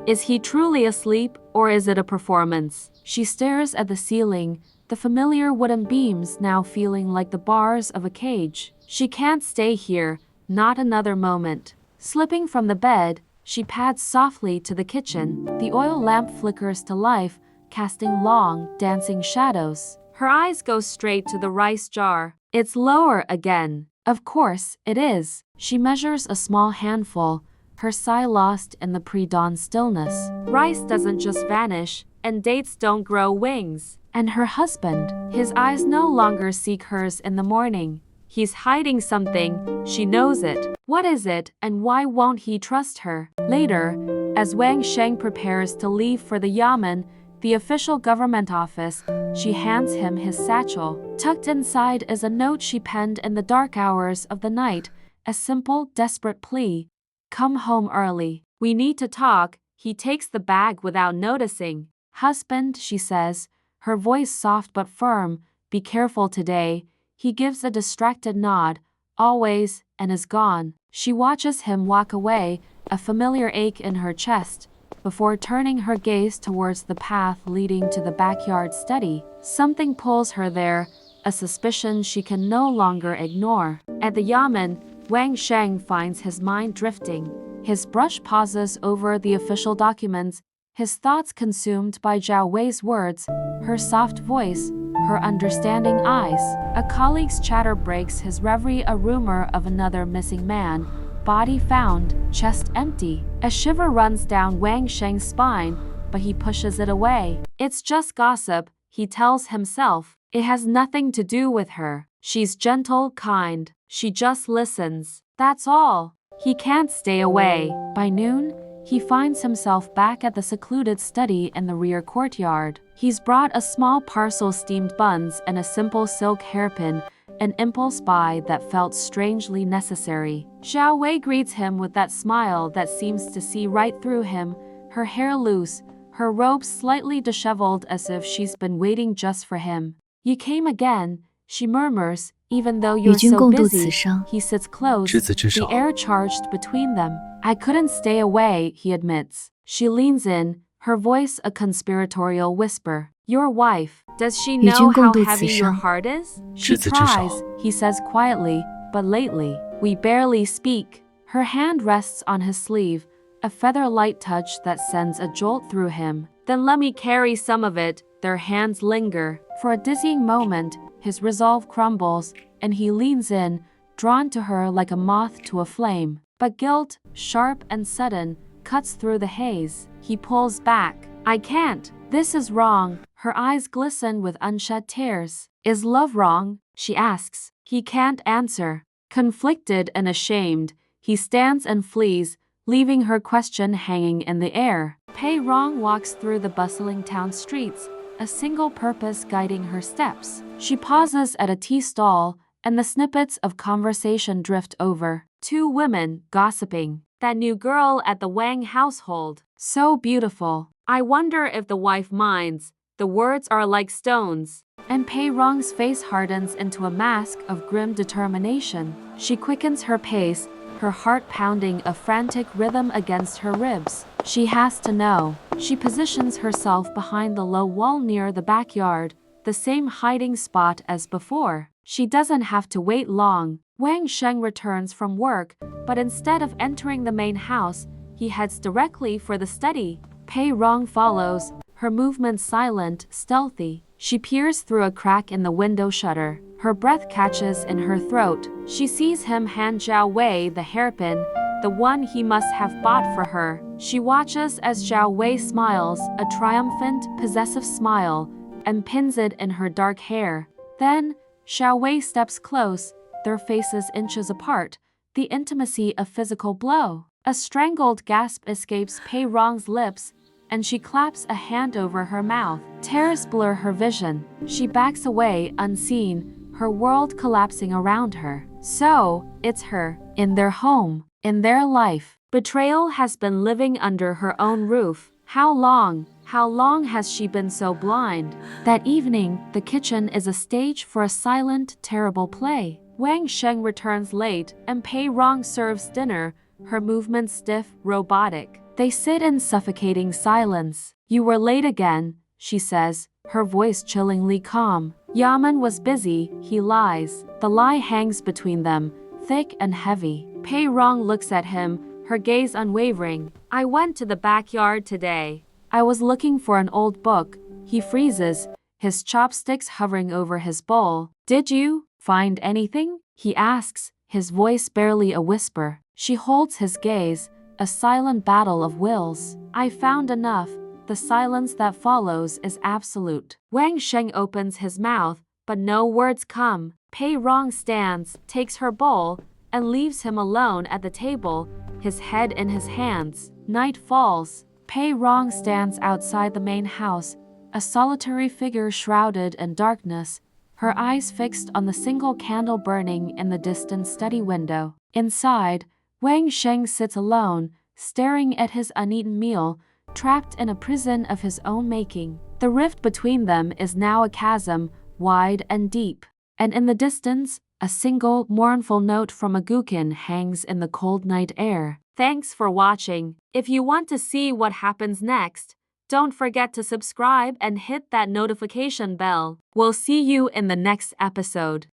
Is he truly asleep, or is it a performance? She stares at the ceiling, the familiar wooden beams now feeling like the bars of a cage. She can't stay here, not another moment. Slipping from the bed, she pads softly to the kitchen. The oil lamp flickers to life, casting long, dancing shadows. Her eyes go straight to the rice jar. It's lower again. Of course, it is. She measures a small handful, her sigh lost in the pre-dawn stillness. Rice doesn't just vanish, and dates don't grow wings. And her husband, his eyes no longer seek hers in the morning. He's hiding something, she knows it. What is it, and why won't he trust her? Later, as Wang Sheng prepares to leave for the Yamen, the official government office, she hands him his satchel. Tucked inside is a note she penned in the dark hours of the night, a simple, desperate plea. Come home early. We need to talk. He takes the bag without noticing. Husband, she says, her voice soft but firm, be careful today. He gives a distracted nod, always, and is gone. She watches him walk away, a familiar ache in her chest, before turning her gaze towards the path leading to the backyard study. Something pulls her there, a suspicion she can no longer ignore. At the Yamen, Wang Sheng finds his mind drifting. His brush pauses over the official documents, his thoughts consumed by Xiao Wei's words, her soft voice, her understanding eyes. A colleague's chatter breaks his reverie, a rumor of another missing man. Body found, chest empty. A shiver runs down Wang Sheng's spine, but he pushes it away. It's just gossip, he tells himself. It has nothing to do with her. She's gentle, kind. She just listens. That's all. He can't stay away. By noon, he finds himself back at the secluded study in the rear courtyard. He's brought a small parcel steamed buns and a simple silk hairpin, an impulse buy that felt strangely necessary. Xiao Wei greets him with that smile that seems to see right through him, her hair loose, her robe slightly disheveled as if she's been waiting just for him. You came again, she murmurs, even though you're so busy. He sits close, the air charged between them. I couldn't stay away, he admits. She leans in, her voice a conspiratorial whisper. Your wife, does she know how heavy your heart is? She tries, he says quietly, but lately, we barely speak. Her hand rests on his sleeve, a feather-light touch that sends a jolt through him. Then let me carry some of it. Their hands linger. For a dizzying moment, his resolve crumbles, and he leans in, drawn to her like a moth to a flame. But guilt, sharp and sudden, cuts through the haze. He pulls back. I can't. This is wrong. Her eyes glisten with unshed tears. Is love wrong? She asks. He can't answer. Conflicted and ashamed, he stands and flees, leaving her question hanging in the air. Pei Rong walks through the bustling town streets, a single purpose guiding her steps. She pauses at a tea stall, and the snippets of conversation drift over. Two women gossiping. That new girl at the Wang household. So beautiful. I wonder if the wife minds. The words are like stones. And Pei Rong's face hardens into a mask of grim determination. She quickens her pace, her heart pounding a frantic rhythm against her ribs. She has to know. She positions herself behind the low wall near the backyard, the same hiding spot as before. She doesn't have to wait long. Wang Sheng returns from work, but instead of entering the main house, he heads directly for the study. Pei Rong follows, her movements silent, stealthy. She peers through a crack in the window shutter. Her breath catches in her throat. She sees him hand Xiao Wei the hairpin, the one he must have bought for her. She watches as Xiao Wei smiles, a triumphant, possessive smile, and pins it in her dark hair. Then, Xiao Wei steps close, their faces inches apart, the intimacy a physical blow. A strangled gasp escapes Pei Rong's lips, and she claps a hand over her mouth. Tears blur her vision. She backs away unseen, her world collapsing around her. So, it's her, in their home, in their life. Betrayal has been living under her own roof. How long has she been so blind? That evening, the kitchen is a stage for a silent, terrible play. Wang Sheng returns late, and Pei Rong serves dinner, her movements stiff, robotic. They sit in suffocating silence. You were late again, she says, her voice chillingly calm. Yaman was busy, he lies. The lie hangs between them, thick and heavy. Pei Rong looks at him, her gaze unwavering. I went to the backyard today. I was looking for an old book. He freezes, his chopsticks hovering over his bowl. Did you find anything? He asks, his voice barely a whisper. She holds his gaze, a silent battle of wills. I found enough. The silence that follows is absolute. Wang Sheng opens his mouth, but no words come. Pei Rong stands, takes her bowl, and leaves him alone at the table, his head in his hands. Night falls. Pei Rong stands outside the main house, a solitary figure shrouded in darkness, her eyes fixed on the single candle burning in the distant study window. Inside, Wang Sheng sits alone, staring at his uneaten meal, trapped in a prison of his own making. The rift between them is now a chasm, wide and deep. And in the distance, a single, mournful note from a guqin hangs in the cold night air. Thanks for watching. If you want to see what happens next, don't forget to subscribe and hit that notification bell. We'll see you in the next episode.